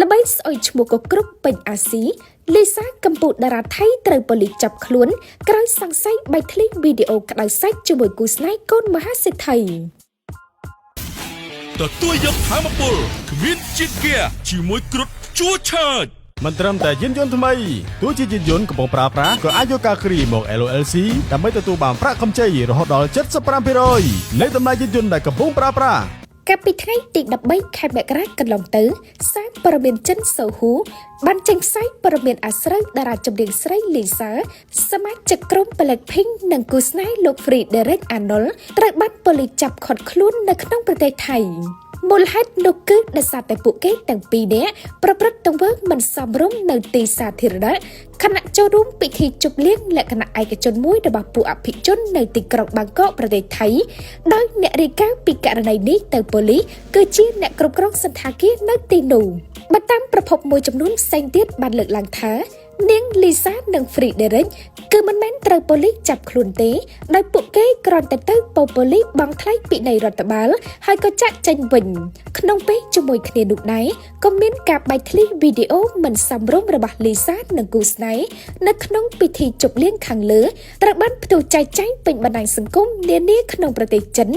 ល្បីស្អុយឈ្មោះក៏គ្រប់ពេញអាស៊ីលីសាកម្ពុជាតារាថៃត្រូវប៉ូលីសចាប់ខ្លួនក្រោយសង្ស័យបែកធ្លាយវីដេអូក្តៅសាច់ជាមួយគូស្នេហ៍កូនមហាសេដ្ឋីទទួលយកធម៌ពលគ្មានជាតិហ្គាជាមួយគ្រុឌជួឆើតមិនត្រឹមតែយានយន្តថ្មីទោះជាយានយន្តកំពុងប្រើប្រាស់ក៏អាចយកការគ្រីមក LOLC ដើម្បីទទួលបានប្រាក់កម្ចីរហូតដល់ 75% នៃតម្លៃយានយន្តដែលកំពុងប្រើប្រាស់កាលពីថ្ងៃទី13ខែមករាកន្លងទៅសារព័ត៌មានចិនសូហ៊ូបានចេញផ្សាយព័ត៌មានអាស្រូវតារាចម្រៀងស្រីលីសាសមាជិកក្រុម Blackpink និងគូស្នេហ៍លោក Frederick Arnold ត្រូវបានប៉ូលីសចាប់ឃាត់ខ្លួននៅក្នុងប្រទេសថៃមូលហេតុនោះគឺដោយសារតែពួកគេទាំងពីរនាក់ប្រព្រឹត្តទង្វើមិនសមរម្យនៅទីសាធារណៈខណៈចូលរួមពិធីជប់លៀងលក្ខណៈឯកជនមួយរបស់ពួកអភិជននៅទីក្រុងបាងកកប្រទេសថៃដោយអ្នករាយការណ៍ពីករណីនេះទៅប៉ូលីសគឺជាអ្នកគ្រប់គ្រងសន្តាគារនៅទីនោះបើតាមប្រភពមួយចំនួនផ្សេងទៀតបានលើកឡើងថានាងលីសានិង Frederick គឺមិនមែនត្រូវប៉ូលីសចាប់ខ្លួនទេដោយពួកគេគ្រាន់តែទៅប៉ូលីសបង់ថ្លៃពិន័យរដ្ឋបាលហើយក៏ចាក់ចេញវិញក្នុងពេលជាមួយគ្នានោះដែរក៏មានការបែកធ្លាយវីដេអូមិនសមរម្យរបស់លីសានិងគូស្នេហ៍នៅក្នុងពិធីជប់លៀងខាងលើត្រូវបានផ្ទុះចែកចាយពេញបណ្ដាញសង្គមនានាក្នុងប្រទេសចិន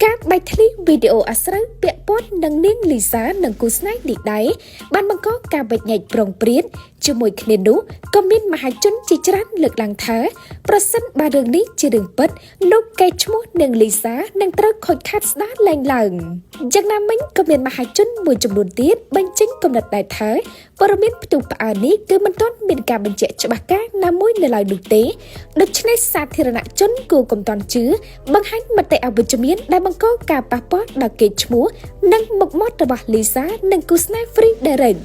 ការបែកធ្លាយវីដេអូអាស្រូវពាក់ព័ន្ធនឹងនាងលីសានិងគូស្នេហ៍នេះដែរបានបង្កការបែកញែកប្រងព្រាតជាមួយគ្នានោះក៏មានមហាជនជាច្រើនលើកឡើងថាប្រសិនបើរឿងនេះជារឿងពិតនោះកេរ្តិ៍ឈ្មោះនាងលីសានឹងត្រូវខូចខាតស្ដារឡើងយ៉ាងណាមិញក៏មានមហាជនមួយចំនួនទៀតបញ្ចេញគំនិតដែរថាព័ត៌មានផ្ទុះផ្អើលនេះគឺមិនទាន់មានការបញ្ជាក់ច្បាស់ការណាមួយនៅឡើយនោះទេដូច្នេះសាធារណជនគួរកុំទាន់ជឿបង្ហាញមតិអវិជ្ជមានដែលបង្កការប៉ះពាល់ដល់កេរ្តិ៍ឈ្មោះនិងមុខមាត់របស់លីសានិងគូស្នេហ៍ Frederick